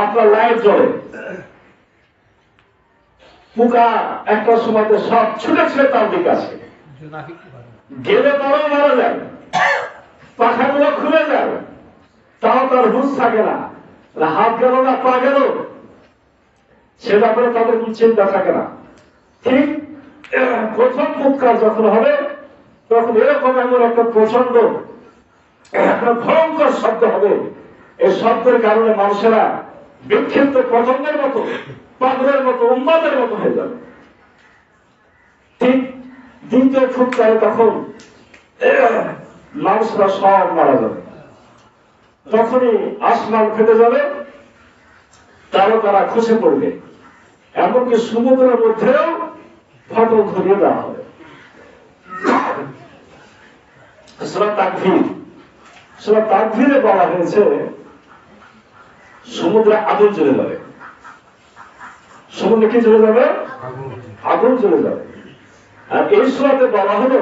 আপনার লাইট জ্বলে, পোকা একটা সময়তে সব ছুটে ছুটে তার দিকে আসে, গেলে তারাও মারা যায়, পাখাগুলো খুলে যায়, তাও তার হুঁশ থাকে না, হাত গেল না পা গেল সে ব্যাপারে তাদের কোন চিন্তা থাকে না। ঠিক প্রথম ফুৎকার যখন হবে তখন এরকম এমন একটা প্রচন্ড একটা ভয়ঙ্কর শব্দ হবে, এই শব্দের কারণে মানুষেরা বিক্ষিপ্ত পতঙ্গের মতো, পাগলের মতো, উন্মাদের মতো হয়ে যাবে। ঠিক দ্বিতীয় ফুৎকারে তখন মানুষরা সব মারা যাবে, তখনই আসমান ফেটে যাবে, তারা খসে পড়বে, এমনকি সমুদ্রের মধ্যেও ফাটল ধরিয়ে দেওয়া হবে। সূরা তাকভীরে বলা হয়েছে সমুদ্রে আগুন জ্বলে যাবে। সমুদ্রে কি জ্বলে যাবে? আগুন জ্বলে যাবে। আর এই সূরাতে বলা হলো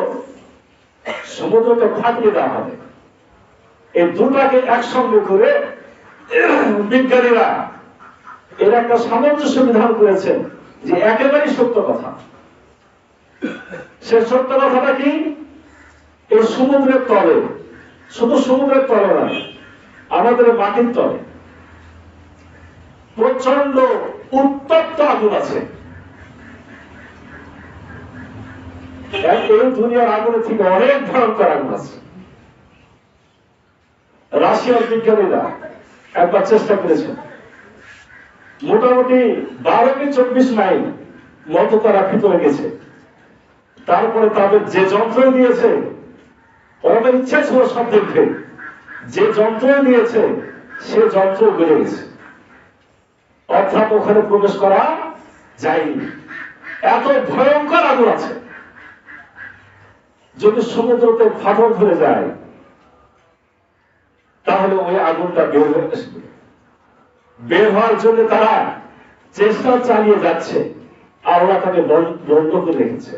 সমুদ্রকে ফাটিয়ে দেওয়া হবে। এই দুটাকে একসঙ্গে করে বিজ্ঞানীরা এর একটা সামঞ্জস্য বিধান করেছেন যে একেবারেই সত্য কথা। সে সত্য কথাটা কি? এই সমুদ্রের তলে, শুধু সমুদ্রের তলে নয়, আমাদের মাটির তলে প্রচন্ড উত্তপ্ত আগুন আছে। এই দুনিয়ার আগুনের থেকে অনেক ভয়ঙ্কর আগুন আছে। রাশিয়ার বিজ্ঞানীরা একবার চেষ্টা করেছেন, মোটামুটি 12 কি 24 মাইল মতো তারা ভিতরে গেছে, তারপরে তাদের যে যন্ত্র দিয়েছে, ওদের ইচ্ছা ছিল সব দেখবে, যে যন্ত্র দিয়েছে সে যন্ত্র বেড়ে গেছে, অর্থাৎ ওখানে প্রবেশ করা যায়নি। এত ভয়ঙ্কর আগুন আছে। যদি সমুদ্রতে ফাটল ধরে যায় তাহলে ওই আগুনটা বের হয়ে আসবে। বের হওয়ার জন্য তারা চেষ্টা চালিয়ে যাচ্ছে, আল্লাহ তাকে বন্ধ করে রেখেছে।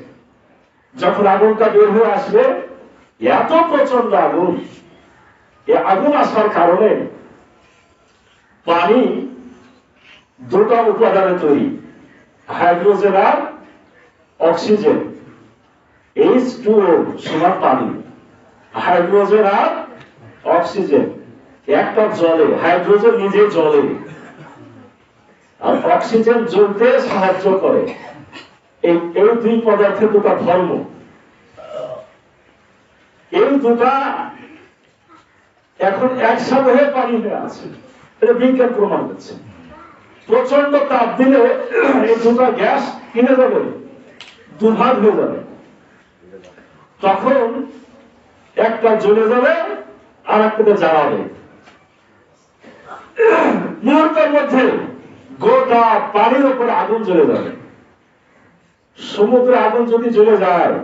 যখন আগুনটা বের হয়ে আসবে, এত প্রচন্ড আগুন, এই আগুন আসার কারণে পানি দুটো উপাদানে তৈরি, হাইড্রোজেন আর অক্সিজেন। H2O সমান পানি, হাইড্রোজেন আর অক্সিজেন একটা জলে, হাইড্রোজেন নিজে জলে আর অক্সিজেন জ্বলতে সাহায্য করে। এই দুই পদার্থের দুটা ধর্ম, এই দুটা এখন একসাথে হয়ে পানি হয়ে আছে, এটা বিজ্ঞান প্রমাণ করছে। প্রচন্ড তাপ দিলে এই দুটা গ্যাস কিনে যাবে, দুভাগ হয়ে যাবে, তখন একটা জ্বলে যাবে আর একটা জ্বালাবে। মুহূর্তের মধ্যে গোটা পানির উপরে আগুন জ্বলে যাবে। সমুদ্রে আগুন যদি জ্বলে যায়,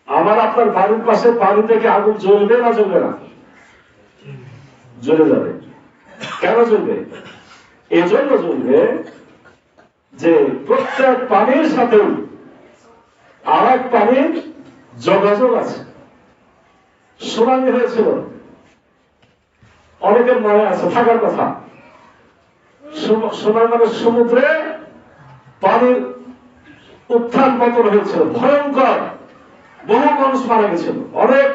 আমার আপনার বাড়ির পাশে পানি থেকে আগুন জ্বলবে না জ্বলবে না? জ্বলে যাবে। কেন জ্বলবে? এজন্য জ্বলবে যে প্রত্যেক পানির সাথে আর এক পানির যোগাযোগ আছে। সুনামি হয়েছিল, অনেকের মনে আছে, থাকার কথা। সুনামি সমুদ্রে পানির উত্থান পতন হয়েছিল, ভয়ঙ্কর, বহু মানুষ মারা গেছিল, অনেক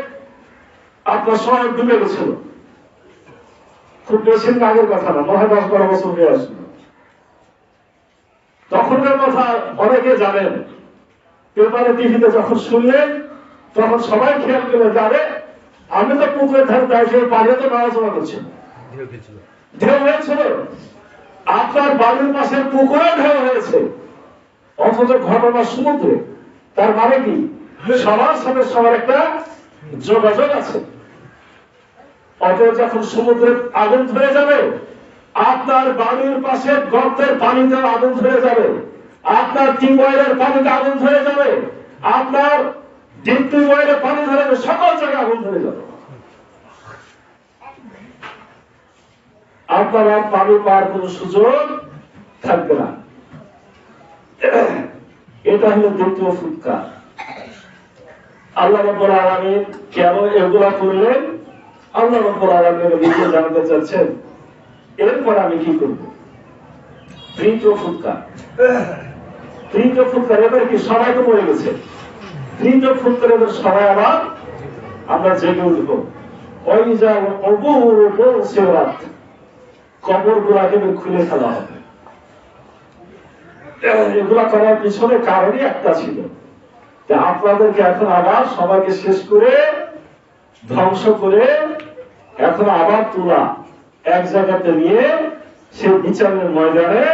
আপনার শহর ডুবে গেছিল। খুব বেশি আগের কথা না, 9-10-12 বছর হয়ে আসছিল। তখনকার কথা অনেকে জানেন, পেপারে টিভিতে যখন শুনলেন তখন সবাই খেয়াল করে যাবে, আমি তো পুকুরের ধারে দাঁড়িয়ে পানিতে তো নড়াচড়া করছিল, ঢেউ হয়েছিল, আপনার বাড়ির পাশের পুকুরে ঢেউ হয়েছে, অথচ ঘটনা সমুদ্রে। তার মানে কি? সবার সাথে সবার একটা যোগাযোগ আছে। অতএব যখন সমুদ্রে আগুন ধরে যাবে, আপনার বাড়ির পাশে গর্তের পানিতে আগুন ধরে যাবে, আপনার টিউবওয়েলের পানিতে আগুন ধরে যাবে, আপনার ডিপ টিউবওয়েলের পানি ধরে যাবে, সকল জায়গায় আগুন ধরে যাবে। আপনারা পানি পাওয়ার কোন সুযোগ থাকবে না। এটা হলো দ্বিতীয় ফুৎকার। আল্লাহ রাব্বুল আলামিন কেন এগুলা করলেন? আল্লাহ রাব্বুল আলামিন নিজে জানতে চাচ্ছেন এরপর আমি কি করবো? তৃতীয় ফুৎকার, তৃতীয় ফুৎকার। এবার কি সবাই তো মরে গেছে, তৃতীয় ফুৎকার এবার সবাই আবার আমরা জেগে উঠবো। ওই যা কবর গুলাকে খুলে ফেলা হবে। এগুলা করার পিছনে কারণই একটা ছিল, যে আপনাদেরকে এখন আবার সবাইকে শেষ করে ধ্বংস করে এখন আবার তোলা এক জায়গাতে নিয়ে সে বিচারের ময়দানে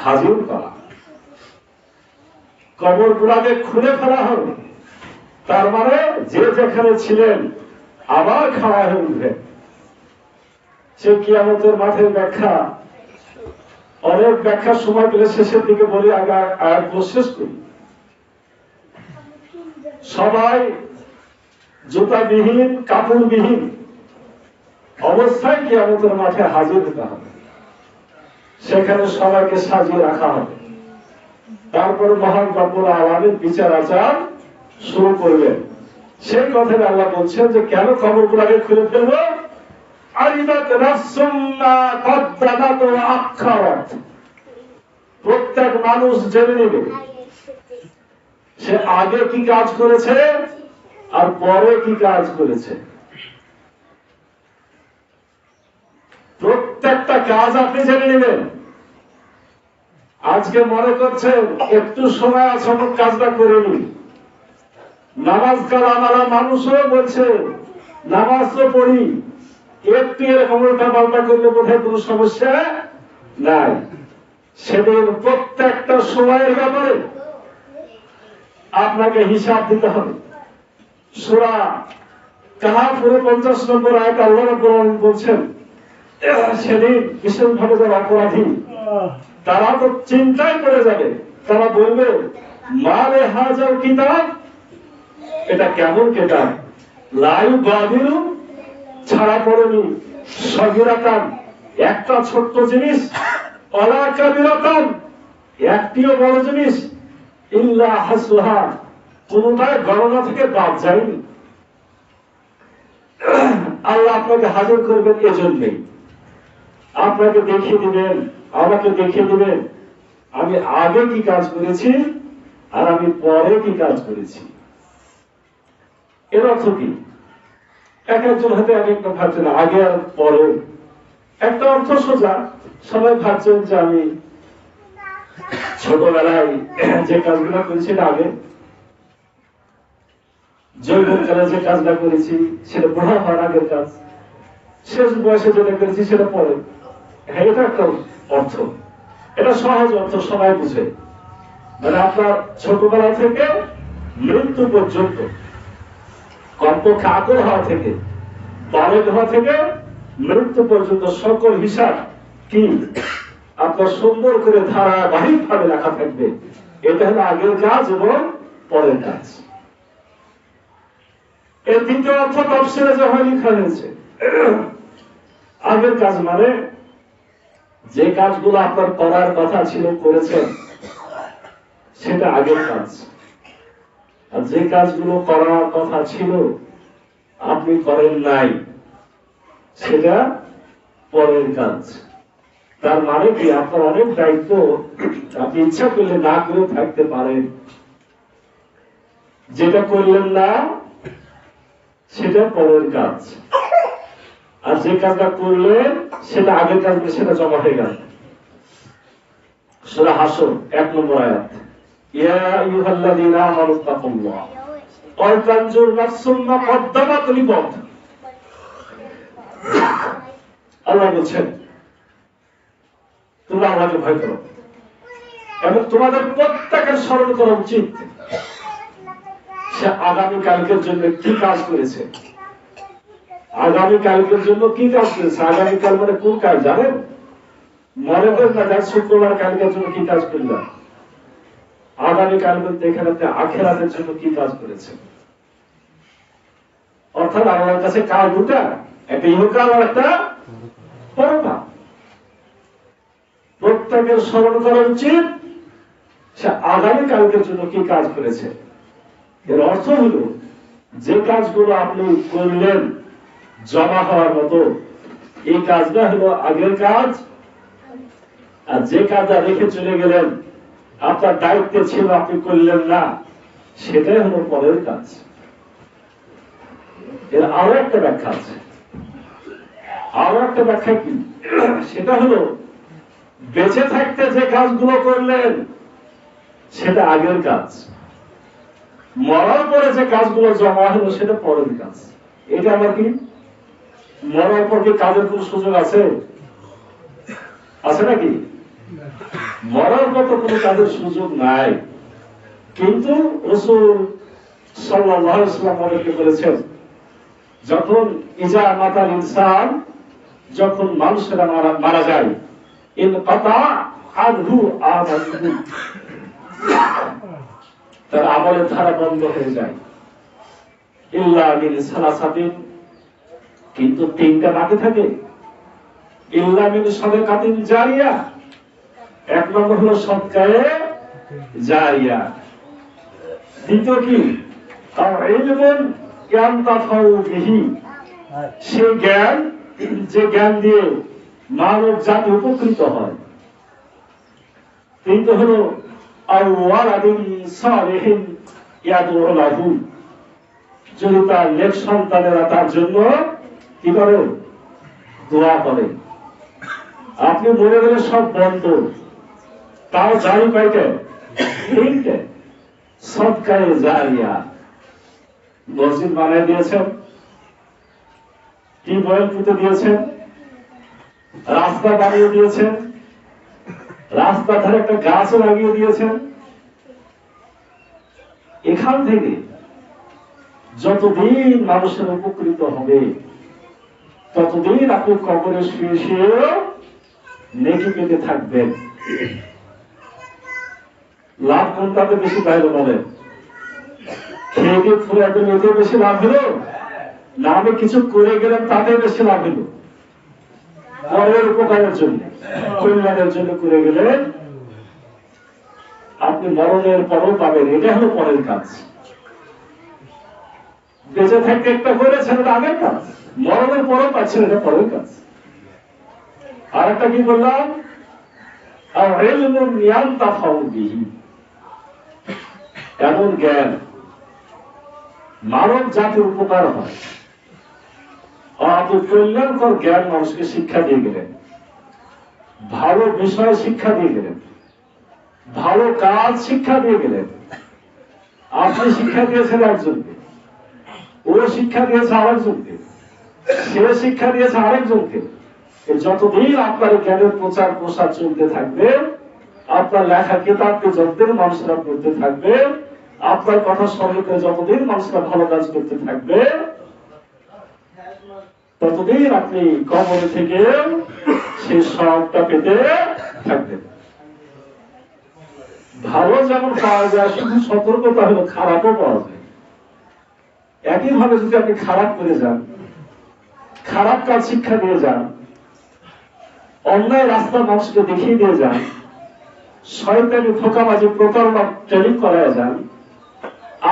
হাজির করা। কবর গুলাকে খুলে ফেলা হবে, তার মানে যে যেখানে ছিলেন আবার খাড়া হয়ে উঠবে। সে কিয়ামতের মাঠের ব্যাখ্যা, অনেক ব্যাখ্যার সময় পেলে শেষের দিকে বলি, আগে আয়াতগুলো শেষ করি। সবাই জুতাবিহীন কাপড়বিহীন অবস্থায় কিয়ামতের মাঠে হাজির হতে হবে। সেখানে সবাইকে সাজিয়ে রাখা হবে। তারপরে মহান রব্বুল আলামিন বিচার আচার শুরু করবেন। সেই কথাটা আল্লাহ বলছেন যে কেন কবরগুলোকে খুলে ফেলবো? আলিমাত নাফসুম মা কদ্দামাত ওয়া আখারাত। প্রত্যেক মানুষ জেনে নেবে সে আগে কি কাজ করেছে আর পরে কি কাজ করেছে। প্রত্যেকটা কাজ আপনি জেনে নেবেন। আজকে মনে করছেন একটু সময় আছে কাজটা করে নি, নামাজ কালামালা মানুষও বলছে নামাজ তো পড়ি, একটু এরকম উল্টা পাল্টা করলে বোধহয় কোনো সমস্যা নাই। সেদিন প্রত্যেকটা সময়ের ব্যাপারে আপনাকে হিসাব দিতে হবে। সূরা কাহফের 50 নম্বর আয়াতে আল্লাহ রাব্বুল আলামিন বলছেন, সেদিন বিশেষভাবে যারা অপরাধী তারা তো চিন্তায় পড়ে যাবে। তারা বলবে মালে হাজার কিতাব, এটা কেমন কিতাব, লা ইউগাদিরু ছাড়া পড়েনি সগীরাতান একটা ছোট্ট জিনিস, ওয়ালা কাবীরাতান একটিও বড় জিনিস, ইল্লা হাসুহা কোনটাই গণনা থেকে বাদ যায়নি। আল্লাহ আপনাকে হাজির করবেন এজন্যই, আপনাকে দেখিয়ে দিবেন, আমাকে দেখিয়ে দিবেন আমি আগে কি কাজ করেছি আর আমি পরে কি কাজ করেছি। এর অর্থ কি? এক একজন হয়তো এক একটা ভাবছেন আগে আর পরে। একটা অর্থ সোজা, সবাই ভাবছেন যে আমি ছোটবেলায় যে কাজগুলো করেছি সেটা আগে, যৌবনকালে যে কাজটা করেছি সেটা বুড়া হওয়ার আগের কাজ, শেষ বয়সে যেটা করেছি সেটা পরে। হ্যাঁ, এটা একটা অর্থ, এটা সহজ অর্থ, সবাই বুঝে। মানে আপনার ছোটবেলা থেকে মৃত্যু পর্যন্ত, কমপক্ষে আকল হওয়া থেকে বালক হওয়া থেকে মৃত্যু পর্যন্ত সকল হিসাব কি আপনার সুন্দর করে ধারাবাহিক ভাবে লেখা থাকবে। এটা হলো আগের কাজ এবং পরের কাজ। এর দ্বিতীয় অর্থ তাফসীরে যখন লেখা হয়েছে, আগের কাজ মানে যে কাজগুলো আপনার করার কথা ছিল করেছেন সেটা আগের কাজ, আর যে কাজগুলো করার কথা ছিল আপনি করেন নাই সেটা পরের কাজ। তার মানে কি আপনার অনেক দায়িত্ব আপনি ইচ্ছা করলে না করে থাকতে পারেন, যেটা করলেন না সেটা পরের কাজ, আর যে কাজটা করলেন সেটা আগের কাজ, সেটা জমা হয়ে গেল। সূরা হাসর 1 নম্বর আয়াত, ইয়া আইয়ুহাল্লাযীনা আমানুত্তাকুল্লাহ ওয়া তানজুর নাফসুম মা কদ্দামাত লিগাদ। আল্লাহ বলছেন তোমরা আল্লাহকে ভয় করো এবং তোমাদের প্রত্যেকের স্মরণ করা উচিত সে আগামী কালকের জন্য কি কাজ করেছে। আগামী কালকের জন্য কি কাজ করেছে? আগামীকাল মানে কোন কাজ জানেন? মনে করেন না যার শুক্রবার কালকের জন্য কি কাজ করলাম, আগামীকাল বলতে এখানে আখিরাতের জন্য কি কাজ করেছে। অর্থাৎ আল্লাহর কাছে কাজ দুটা, একটা ইহকাল আর একটা পরকাল। প্রত্যেকের স্মরণ করা উচিত সে আগামী কালকের জন্য কি কাজ করেছে। এর অর্থ হলো যে কাজগুলো আপনি করলেন জমা হওয়ার মতো এই কাজটা হলো আগের কাজ। আর যে কাজটা রেখে চলে গেলেন, আপনার দায়িত্বে ছিল, আপনি করলেন না, সেটাই হলো পরের কাজ। এর আরো একটা ব্যাখ্যা আছে। আরো একটা ব্যাখ্যা কি? সেটা হলো বেঁচে থাকতে যে কাজগুলো করলেন সেটা আগের কাজ, মরার পরে যে কাজগুলো জমা হলো সেটা পরের কাজ। এটা আবার কি? মরার পর কি কাজের কোন সুযোগ আছে? আছে নাকি? মরার পর তো কোনো কাজের সুযোগ নাই। কিন্তু রাসূল সাল্লাল্লাহু আলাইহি ওয়াসাল্লাম আমাদেরকে বলেছেন, যখন ইজা মাতাল ইনসান, যখন মানুষেরা মারা যায়, ইনকাতা আনহু আমালুহু, তার আমলের ধারা বন্ধ হয়ে যায়। ইল্লা মিন সালাসাতিন, কিন্তু তিনটা বাকি থাকে। ইল্লা মিন সাদাকাতিন জারিয়া, এক নম্বর হলো সদকায়ে জারিয়া। দ্বিতীয় কি? আর ইলমুন ইয়ানতাফাউ বিহি, সেই জ্ঞান যে জ্ঞান দিয়ে মানব জাতি উপকৃত হয়। তৃতীয় হলো আও ওয়ালাদিন সালিহিন ইয়াদউ লাহু, যদি তার নেক সন্তানেরা তার জন্য কি করে? দোয়া করে। আপনি মরে গেলে সব বন্ধ, তাও জারি পাইতে তিনটে। সদকায়ে জারিয়া, মসজিদ বানাই দিয়েছেন, টিউবওয়েল পুঁতে দিয়েছেন, রাস্তা বানিয়ে দিয়েছেন, রাস্তা ধারে একটা গাছ লাগিয়ে দিয়েছেন। এখান থেকে যতদিন মানুষের উপকৃত হবে, ততদিন আপনি কবরে শুয়ে শুয়ে নেকি পেতে থাকবেন। লাভ কোনটাতে বেশি বাইরে বলেন? খেয়ে দিয়ে ফুলে একদম এতে বেশি লাভ হলো না আমি কিছু করে গেলাম তাতে বেশি লাভ হলো? পরের উপকারের জন্য, কল্যাণের জন্য করে গেলে আপনি মরণের পরও পাবেন। এটা হলো পরের কাজ। বেঁচে থাকতে একটা করেছেন, এটা আগের কাজ। মরণের পরও পাচ্ছেন, এটা পরের কাজ। আর একটা কি বললাম? আর ইলমুন ইয়ানতাফাউ বিহি, এমন জ্ঞান মানব জাতির উপকার হয়। আপনি কল্যাণকর জ্ঞান মানুষকে শিক্ষা দিয়ে গেলেন, ভালো বিষয় শিক্ষা দিয়ে গেলেন, ভালো কাজ শিক্ষা দিয়ে গেলেন। আপনি শিক্ষা দিয়েছেন একজনকে, ও শিক্ষা দিয়েছে আরেকজনকে, সে শিক্ষা দিয়েছে আরেকজনকে। যতদিন আপনার জ্ঞানের প্রচার প্রসার চলতে থাকবে, আপনার লেখা কিতাবকে যতদিন মানুষরা পড়তে থাকবে, আপনার কথা স্মরণ করে যতদিন মানুষরা ভালো কাজ করতে থাকবে, ততদিন আপনি কবর থেকে সেই সবটা পেতে থাকবেন। ভালো যেমন পাওয়া যায়, শুধু সতর্কতা হলো খারাপও পাওয়া যায়। একইভাবে যদি আপনি খারাপ করে যান, খারাপ কাজ শিক্ষা দিয়ে যান, অন্যায় রাস্তা মানুষকে দেখিয়ে দিয়ে যান, শয়তানি ধোঁকাবাজি প্রতারণা ট্রেনিং করায় যান,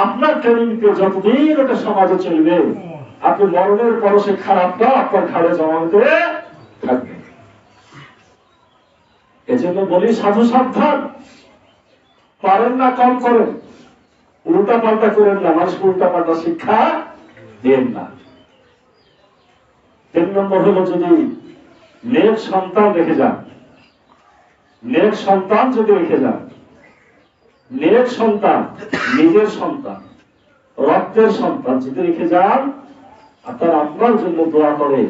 আপনার ট্রেনিং পেয়ে যতদিন ওটা সমাজে চলবে, আপনি মরণের পর সে খারাপটা আপনার ঘাড়ে জমা হতে থাকবে। এজন্য বলি, সাধু সাবধান, পারেন না কম করেন, উল্টা পাল্টা করেন না, মানুষকে উল্টা পাল্টা শিক্ষা দেন না। 3 নম্বর হলো, যদি নেক সন্তান রেখে যান, নেক সন্তান যদি রেখে যান, নেক সন্তান, নিজের সন্তান, রক্তের সন্তান যদি রেখে যান, আপনার আপনার জন্য দোয়া করে,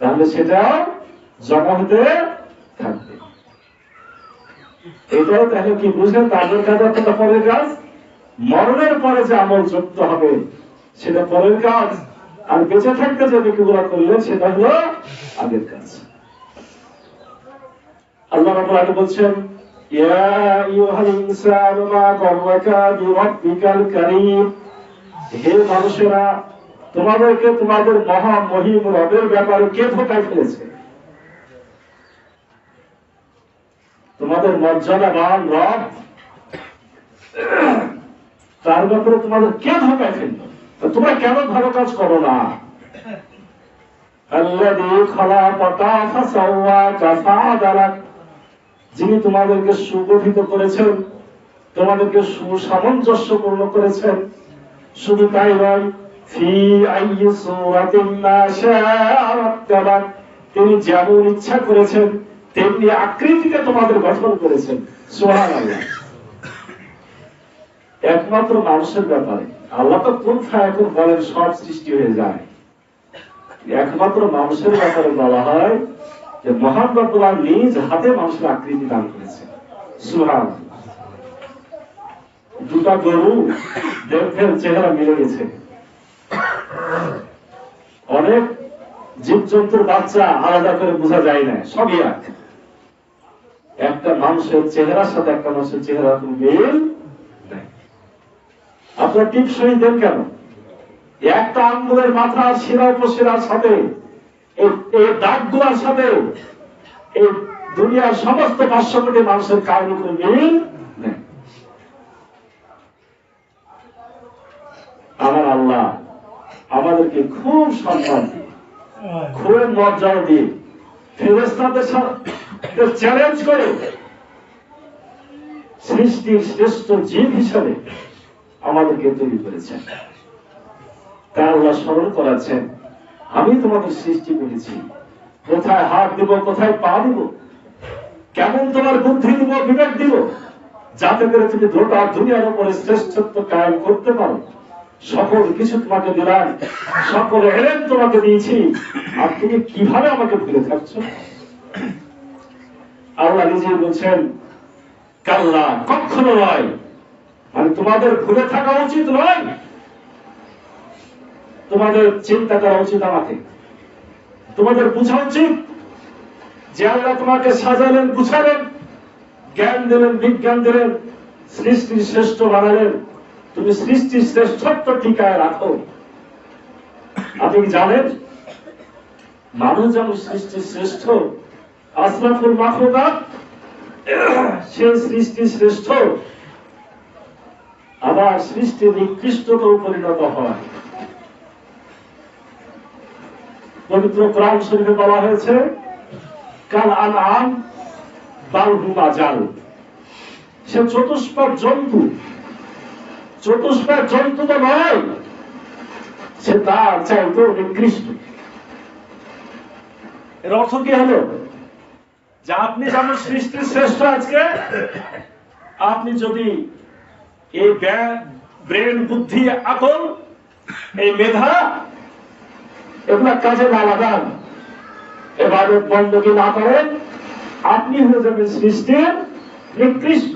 তাহলে সেটা জমা হতে থাকবে। এটাও তাহলে কি বুঝলেন? তাদের কাজ একটা পরের কাজ। মরণের পরে যে আমল যুক্ত হবে সেটা পরের কাজ, আর বেঁচে থাকতে যে ব্যক্তিগুলো করলেন সেটা হলো আগের কাজ। আল্লাহ রাব্বুল আলামিন বলছেন, ইয়া আইয়ুহাল ইনসানু মা গাররাকা বিরাব্বিকাল কারীম, হে মানুষেরা, তোমাদেরকে তোমাদের মহা মহিম রবের ব্যাপারে কে ধোঁকায় ফেলেছে? তোমাদের মর্যাদাবান রব, তার ব্যাপারে তোমাদের কে ধোঁকায় ফেলল? তোমরা কেন ভালো কাজ করো না? আল্লাযী খালাকাকা ফাসাওয়াকা ফাআদালাক, যিনি তোমাদেরকে সুগঠিত করেছেন, তোমাদেরকে সুসামঞ্জস্যপূর্ণ করেছেন। শুধু তাই নয়, ফি আইয়ি সূরাতিন মা শাআ রাক্কাবাক, তিনি যেমন ইচ্ছা করেছেন তেমনি আকৃতিতে তোমাদের গঠন করেছেন। সুবহানাল্লাহ। একমাত্র মানুষের ব্যাপারে আল্লাহ তো কোন ফায়াকুন বলেন, সব সৃষ্টি হয়ে যায়। একমাত্র মানুষের ব্যাপারে বলা হয় যে মহান রব্বুল আলামিন নিজ হাতে মানুষের আকৃতি দান করেছেন। সুবহানাল্লাহ। দুটা গরু দেখবেন চেহারা মিলে গেছে। অনেক জীবজন্তুর বাচ্চা আলাদা করে বোঝা যায় না, সবই এক। একটা মানুষের চেহারার সাথে একটা মানুষের চেহারা মিল নাই। আপনার টিপসই দেন কেন? একটা আঙ্গুলের মাথা শিরা উপশিরার সাথে, এই দাগগুলোর সাথে এই দুনিয়ার সমস্ত 500 কোটি মানুষের কারণে কোনো মিল নেই। আমার আল্লাহ আমাদেরকে খুব সম্মান দিয়ে, খুব মর্যাদা দিয়ে, ফেরেশতাদের সাথে চ্যালেঞ্জ করে সৃষ্টির শ্রেষ্ঠ জীব হিসাবে আমাদেরকে তৈরি করেছেন। তাই আল্লাহ স্মরণ করাচ্ছেন, আমি তোমাদের সৃষ্টি করেছি, কোথায় হাত দিব, কোথায় পা দিব, কেমন তোমার বুদ্ধি দিব, বিবেক দিব, যাতে করে তুমি গোটা দুনিয়ার উপরে শ্রেষ্ঠত্ব কায়েম করতে পারো। সকল কিছু তোমাকে দিলাম, সকল এলেন তোমাকে দিয়েছি, আর তুমি কিভাবে আমাকে ভুলে থাকছো? আল্লাহ নিজে বলছেন, কাল্লা, কখনো নয়, মানে তোমাদের ভুলে থাকা উচিত নয়, তোমাদের চিন্তা করা উচিত আমাকে, তোমাদের বুঝা উচিত যে আল্লাহ তোমাকে সাজালেন, গুছালেন, জ্ঞান দিলেন, বিজ্ঞান দিলেন, সৃষ্টির শ্রেষ্ঠ বানালেন, তুমি সৃষ্টির শ্রেষ্ঠত্ব টিকায় রাখো। আপনি কি জানেন মানুষ যেমন সৃষ্টির শ্রেষ্ঠ, আশরাফুল মাখলুকাত, সে সৃষ্টির শ্রেষ্ঠ, আবার সৃষ্টি নিকৃষ্টতও পরিণত হয়। পবিত্র কোরআন শরীফে বলা হয়েছে, কাল আনআম বাল হুম আযাল, সে চতুষ্পদ জন্তু। চতুষ্পদ জন্তু তো নয়, সে তার চাইতেও নিকৃষ্ট। এর অর্থ কি হলো? যে আপনি যেমন সৃষ্টির শ্রেষ্ঠ, আজকে আপনি যদি এই ব্রেন, বুদ্ধি, আকল, এই মেধা এগুলা কাজে না লাগান, ইবাদত বندگی না করেন, আপনি হয়ে যাবেন সৃষ্টির নিকৃষ্ট।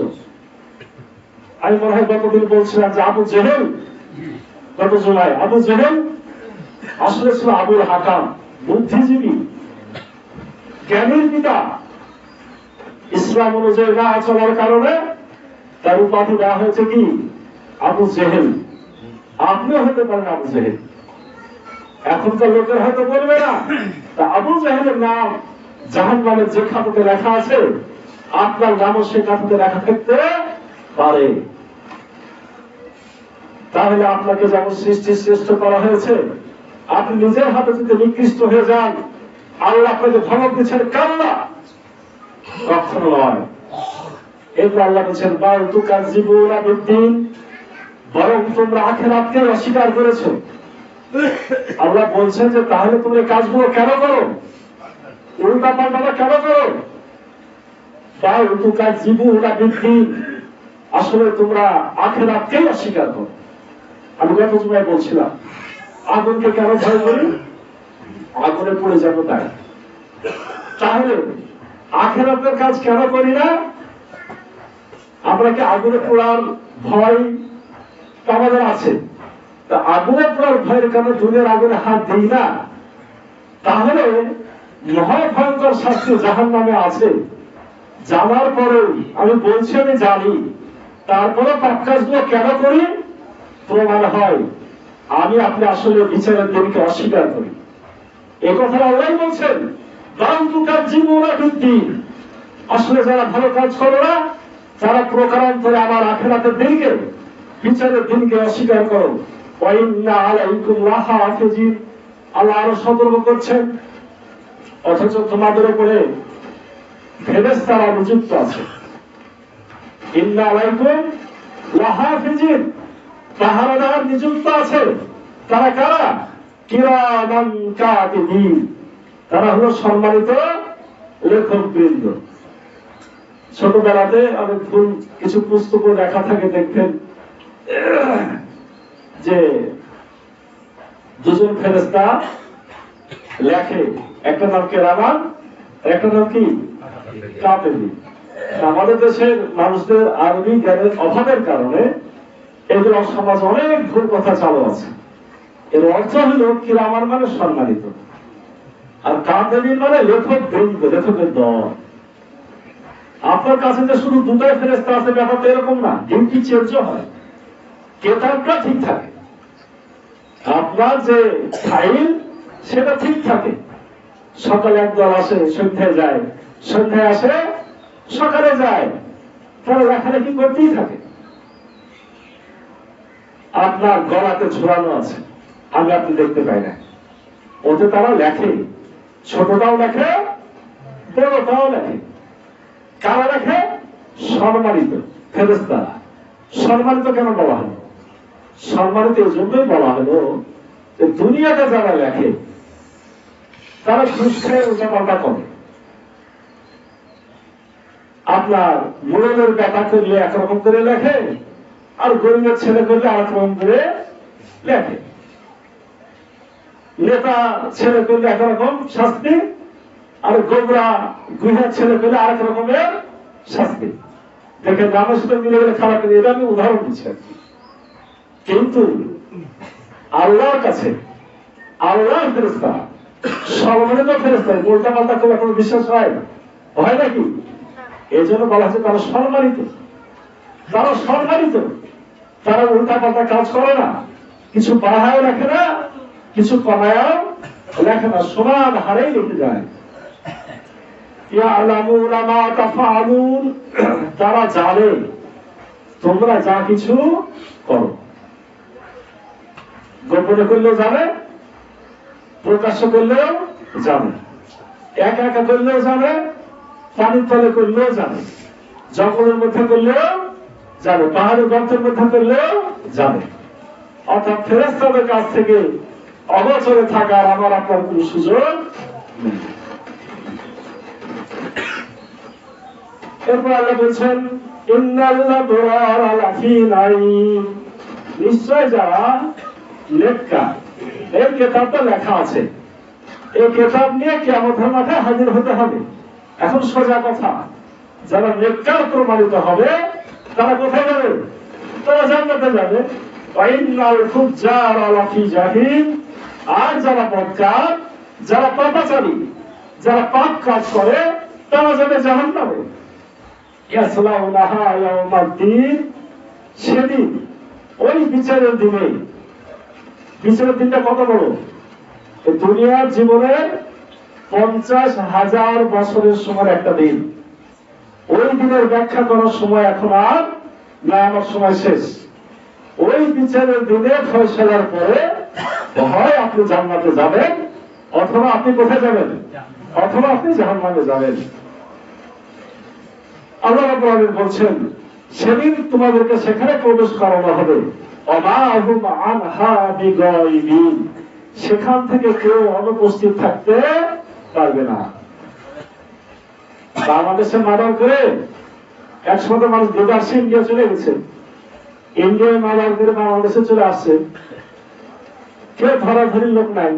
আমি মনে হয় গতদিন বলছিলাম যে আবু জেহেল, গত জুলাই, আবু জেহেল আসলে ছিল আবুল হাকাম, বুদ্ধিজীবী, জ্ঞানীর পিতা। ইসলাম অনুযায়ী না চলার কারণে তার উপাধি দেওয়া হয়েছে কি? আবু জেহেল। আপনিও হতে পারেন আবু জেহেল। এখনকার লোকের হয়তো বলবে না, তা আবু জেহেলের নাম জাহান্নামের যে খাতাতে লেখা আছে, আপনার নামও সে খাতাতে লেখা থাকতে পারে। তাহলে আপনাকে যেমন সৃষ্টি শ্রেষ্ঠ করা হয়েছে, আপনি নিজের হাতে যদি নিকৃষ্ট হয়ে যান, আল্লাহ আপনাকে ধমক দিচ্ছেন, কাল্লা, কখনো নয়। এরপর আল্লাহ বলছেন, বাল তুকাযযিবুনা বিদ্দীন, বরং তোমরা আখিরাতকে অস্বীকার করেছো। আল্লাহ বলছেন যে তাহলে তোমরা কাজগুলো কেন করো, উল্টা পাল্টা কেন করো? বাল তুকাযযিবুনা বিদ্দীন, আসলে তোমরা আখিরাতকেই অস্বীকার করো। আমি গত জুমায় বলছিলাম, আগুনকে কেন ভয় করি? আগুনে পড়ে যাবো তাই। তাহলে আখিরাতের কাজ কেন করি না? আমরা কি আগুনে পোড়ার ভয় আমাদের আছে? তা আগুনে পোড়ার ভয়ের কারণে দুনিয়ার আগুনে হাত দিই না, তাহলে মহা ভয়ঙ্কর শাস্তি জাহান্নামে আছে জানার পরেও আমি বলছি আমি জানি, তারপরে পাপ কাজগুলো কেন করি? প্রমাণ হয় আমি আপনি আসলে বিচারের দিনকে অস্বীকার করি। এই কথা আল্লাহ বলছেন, আসলে যারা ভালো কাজ করো না, যারা প্রকারান্তরে আমার আখিরাতের দিনকে, বিচারের দিনকে অস্বীকার করো। আল্লাহ আরো সতর্ক করছেন, অথচ তোমাদের উপরে ফেরেশতারা নিযুক্ত আছে। ইন্না আলাইকুম লাহাফিজিন, পাহারাদার নিযুক্ত আছে। তারা কারা? কিরামান কাতিবিন, তারা হলো সম্মানিত লেখকবৃন্দ। ছোটবেলাতে অনেক ভুল কিছু পুস্তক দেখা থাকে, দেখবেন যে দুজন ফেরেশতা লেখে, একটা নাম কিরামান, একটা নাম কি কাতিবিন। আমাদের দেশের মানুষদের আরবি জ্ঞানের অভাবের কারণে এগুলো সমাজে অনেক ভুল কথা চালু আছে। এর অর্থ হলো কিরামান মানে সম্মানিত, আর কাতিবিন মানে লেখক বৃন্দ, লেখকের দল। আপনার কাছে যে শুধু দুটাই ফেরেশতা আছে ব্যাপারটা এরকম না, ডিউটি চেঞ্জ হয়, কেতাবটা ঠিক থাকে, আপনার যে ফাইল সেটা ঠিক থাকে। সকালে একদল আসে, সন্ধ্যায় যায়, সন্ধ্যায় আসে, সকালে যায়, তারা লেখালেখি করতেই থাকে। আপনার গলাতে ঝোলানো আছে, আমি আপনি দেখতে পাই না, ওতে তারা লেখে, ছোটটাও লেখে, বড়টাও লেখে। কারা লেখে? সম্মানিত ফেরেশতারা। সম্মানিত কেন বলা হলো? সম্মানিত এই জন্যই বলা হলো যে দুনিয়াতে যারা লেখে তারা ঘুষ খেয়ে উল্টাপাল্টা করে। আপনার মোড়লের ব্যাটা করলে একরকম করে লেখে, আর গরিবের ছেলে করলে আরেক রকম করে লেখে। নেতা ছেলে করলে একরকম শাস্তি, আর গোবরা গুহার ছেলে করলে আরেক রকমের শাস্তি। দেখেন নামের সাথে মিলে গেলে খারাপ, এটা আমি উদাহরণ দিচ্ছি। কিন্তু আল্লাহর কাছে আল্লাহর ফেরেশতা সম্মানিত ফেরেশতা, উল্টা পাল্টা করে কোনো বিশ্বাস হয় নাকি? এই জন্য বলা হচ্ছে তারা সম্মানিত, তারা সম্মানিত, তারা উল্টা পাল্টা কাজ করে না, কিছু বাড়ায় লেখে না, কিছু কমায়ও লেখে না, সমান হারেই লিখে যায়। ইয়ালামুনা মা তাফআলুন, তারা জানে তোমরা যা কিছু করো। গোপনে করলেও জানে, প্রকাশ্য করলেও জানে, একা একা করলেও জানে, পানির তলে করলেও জানে, জঙ্গলের মধ্যে করলেও জানে, পাহাড়ের গর্তের মধ্যে করলেও জানে। অর্থাৎ ফেরেশতাদের কাছ থেকে অগোচরে থাকার আমার আপনার কোন সুযোগ নেই। এরপর আল্লাহ বলছেন ইন্নাল আবরারা লাফি নাঈম, নিশ্চয় যারা নেককার, এই কিতাবটা লেখা আছে, এই কিতাব নিয়ে কিয়ামতের মাঠে হাজির হতে হবে। এখন সোজা কথা, যারা নেককার প্রমাণিত হবে তারা কোথায় যাবে? তারা জান্নাতে যাবে। ওয়াইন্নাল ফুজ্জারা লাফি জাহিম, আর যারা বদকার, যারা পাপাচারী, যারা পাপ কাজ করে তারা যাবে জাহান্নামে। ইয়াসলাউনাহা ইয়াউমাদ্দিন, সেদিন ওই বিচারের দিনে, বিচারের দিনটা কত বড়? দুনিয়ার জীবনের 50,000 বছরের সময় একটা দিন। ওই দিনের ব্যাখ্যা করার সময় এখন আর না, আমার সময় শেষ। ওই বিচারের দিনে ফয়সালার পরে হয় আপনি জান্নাতে যাবেন, অথবা আপনি কোথায় যাবেন? অথবা আপনি জাহান্নামে যাবেন। আল্লাহ রাব্বুল আলামিন বলছেন সেদিন তোমাদেরকে সেখানে প্রবেশ করানো হবে, ওমা হুম আনহা বিগাইবিন, সেখান থেকে কেউ অনুপস্থিত থাকতে পারবে না। বাংলাদেশে মার্ডার করে একসময় মানুষ বিদেশে ইন্ডিয়া চলে গেছে, ইন্ডিয়ায় মার্ডার করে বাংলাদেশে চলে আসছে, কেউ ধরাধরির লোক নাই।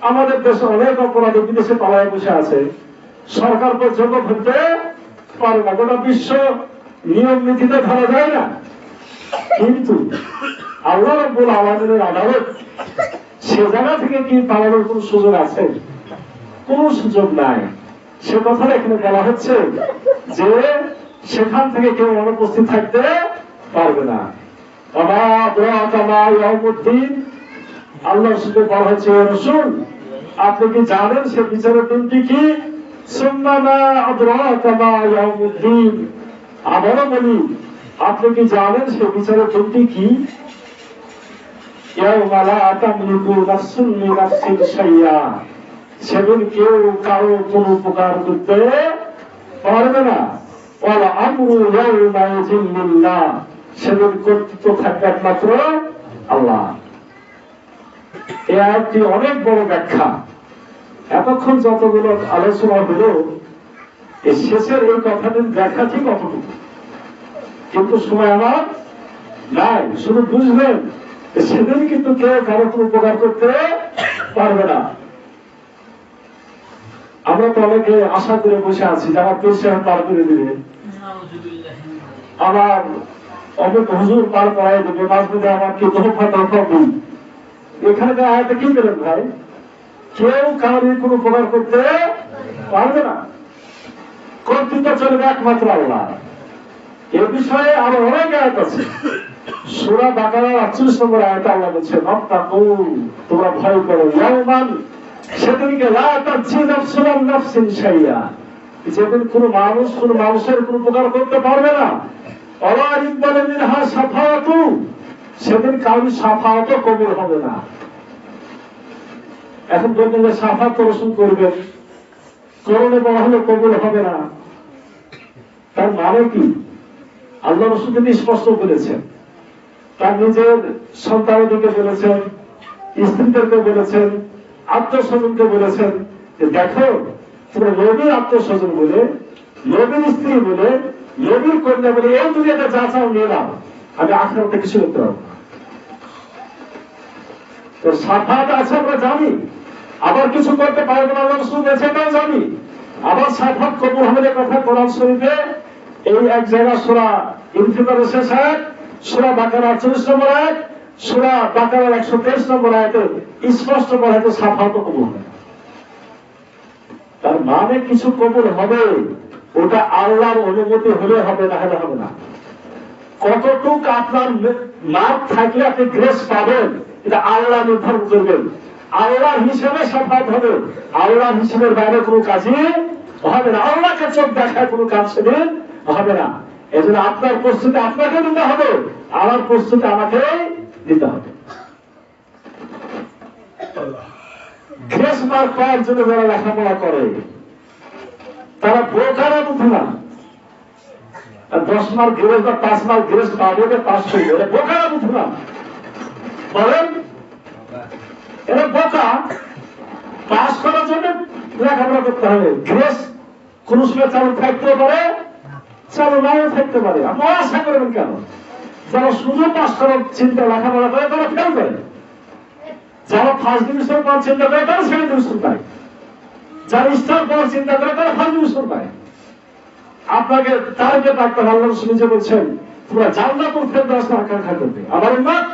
আমাদের দেশে অনেক অপরাধী বিদেশে পালায় বসে আছে, সরকার পর্যন্ত ধরতে পারে না, গোটা বিশ্ব নিয়ম নীতিতে ধরা যায় না। কিন্তু আল্লাহ রাব্বুল আলামিনের আদালত, সে জায়গা থেকে কি পালানোর কোন সুযোগ আছে? কোন সুযোগ নাই। সে কথাটা এখানে বলা হচ্ছে যে সেখান থেকে কেউ অনুপস্থিত থাকতে পারবে না। আল্লাহর সাথে বলা হচ্ছে রাসূল, আপনি কি জানেন সে বিচারের দিনটি কি? আবারও বলি, আপনি কি জানেন সে বিচারের দিনটি কি? সেদিন কেউ কারো কোন উপকার করতে পারবে না। ওয়াল আমরু ইয়াউমাইযিন লিল্লাহ, সেদিন কর্তৃত্ব থাকবে একমাত্র আল্লাহ। এই আয়াতটি অনেক বড় ব্যাখ্যা। এতক্ষণ যতগুলো আলোচনা হলো, এই শেষের এই কথাটির ব্যাখ্যা ঠিক অতটুকু, কিন্তু সময় আমার নাই। শুধু বুঝবেন সেদিন কিন্তু কেউ কারো কোনো উপকার করতে পারবে না। আমরা তো অনেকে আশা করে বসে আছি যারা পেশা পার করে দিবে, আমার অমুক হুজুর পার করাই দেবে, মাঝে আমার কি দফা দফা বই। এখানে তো আয়াতে কি পেলেন ভাই? কেউ কারোর কোনো উপকার করতে পারবে না, কর্তৃত্ব চলবে একমাত্র আল্লাহ। এ বিষয়ে আরো অনেক আয়াত আছে। সূরা বাকারার 48 নম্বর আয়াতে আল্লাহ বলছেন, তোমরা ভয় করো ইয়াউমান, সেদিনকে লা তাজজি নাফসুন আন নাফসিন শাইআ, যেদিন কোনো মানুষ কোনো মানুষের কোনো উপকার করতে পারবে না। ওয়ালা ইকবালু মিনহা শাফাআতু, সেদিন কারো শাফাআতও কবুল হবে না। এখন বলবেন যে শাফাআত রসুল করবেন, করলে বলা হলে কবুল হবে না, তার মানে কি? আল্লাহ রাসূল কিন্তু স্পষ্ট বলেছেন, তার নিজের সন্তানদেরকে বলেছেন, স্ত্রীদেরকে বলেছেন, আত্মস্বজনকে বলেছেন যে দেখো, তোমরা নবীর আত্মস্বজন বলে, নবীর স্ত্রী বলে, নবীর কন্যা বলে এই দুনিয়াতে যা চাও নিয়ে নাও, আমি আখিরাতে কিছু করতে পারবো। তো শাফাত আছে আমরা জানি, আবার কিছু করতে পারবো না আল্লাহ রাসূল বলেছেন এটাও জানি। আবার শাফাত কবুল হবে কথা কোরআন শরীফে এই এক জায়গা সূরা ইনফিতারের শেষ আয়াত, সূরা বাকারার 48 নম্বর আয়াত, সূরা বাকারার 123 নম্বর আয়াতে স্পষ্ট বলা হয়েছে শাফাত কবুল হবে। তার মানে কিছু কবুল হবে, ওটা আল্লাহর অনুমতি হলে হবে, না হলে হবে না। কতটুক আপনার লাভ থাকলে আপনি গ্রেস পাবেন এটা আল্লাহ নির্ধারণ করবেন। আল্লাহর হিসেবে শাফাত হবে, আল্লাহর হিসেবের বাইরে কোনো কাজই হবে না। আল্লাহকে চোখ দেখায় কোনো কাজ সেদিন হবে না। এই জন্য আপনার প্রস্তুতি আপনাকে নিতে হবে, আমার প্রস্তুতি আমাকে নিতে হবে। গ্রেস মার্ক পাওয়ার জন্য যারা লেখাপড়া করে তারা বোকারা বুঝে না। 10 মার্ক গ্রেস বা 5 মার্ক গ্রেস পাবে, পাস করবে, বোকারা বুঝে না। বলেন এরা বোকা। পাস করার জন্য লেখাপড়া করতে হবে। গ্রেস কোন সময় চালু থাকতে পারে, চালু নাও থাকতে পারে। আপনি আশা করবেন কেন? যারা শুধু পাস করার চিন্তা লেখাপড়া করে তারা ফেল করে, যারা ফার্স্ট ডিভিশন পাওয়ার চিন্তা করে তারা সেকেন্ড ডিভিশন পায়, যারা স্টার পাওয়ার চিন্তা করে তারা ফার্স্ট ডিভিশন পায়। আপনাকে টার্গেট রাখতে হবে। আল্লাহ রাসূল নিজে বলছেন তোমরা জান্নাতুল ফেরদাউস আকাঙ্ক্ষা করবে। আমার উম্মত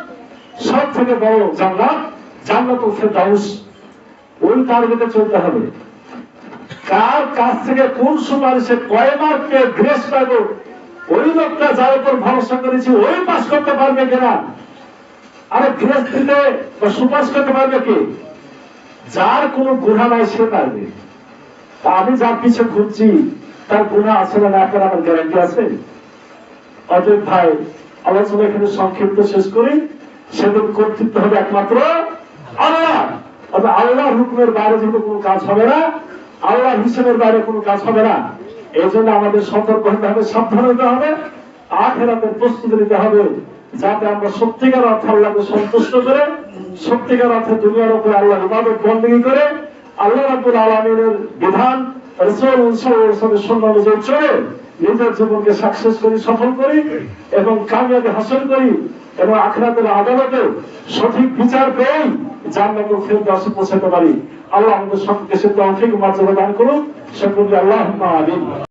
সব থেকে বড় জান্নাত জান্নাতুল ফেরদাউস, ওই টার্গেটে চলতে হবে। কার কাছ থেকে কোন সময় সে কয় মার্কে গ্রেস পাবো, ওই লোকটা যার উপর ভরসা করেছি ওই পাস করতে পারবে কিনা। আরে গ্রেস দিতে বা সুপাস করতে পারবে কি? যার কোনো গুনাহ নাই সে পারবে। আমি যার পিছে ঘুরছি তার গুনাহ আছে না আপনার আমার গ্যারান্টি আছে? অতএব ভাই আলোচনা এখানে সংক্ষিপ্ত শেষ করি। সেদিন কর্তৃত্ব হবে একমাত্র আল্লাহ। আল্লাহর হুকুমের বাইরে যেহেতু কোনো কাজ হবে না, আল্লাহর হিসেবের বাইরে কোনো কাজ হবে না। এই জন্য আমাদের সতর্ক হতে হবে, সাবধান হতে হবে, আখিরাতের প্রস্তুতি নিতে হবে, যাতে আমরা সত্যিকার অর্থে আল্লাহকে সন্তুষ্ট করে, সত্যিকার অর্থে দুনিয়ার উপরে আল্লাহর ইবাদত বন্দেগী করে, আল্লাহ রাব্বুল আলামিনের বিধান রাসূল সাল্লাল্লাহু আলাইহি ওয়াসাল্লামের সুন্নাহ অনুযায়ী চলে নিজের জীবনকে সাকসেস করি, সফল করি এবং কামিয়াবি হাসিল করি এবং আখিরাতের আদালতে সঠিক বিচার পেয়ে জান্নাতুল ফেরদাউসে পৌঁছাতে পারি। আল্লাহ আমাদের সকলকে সে তৌফিক ও মর্যাদা দান করুন। সকলকে আল্লাহুম্মা আমিন।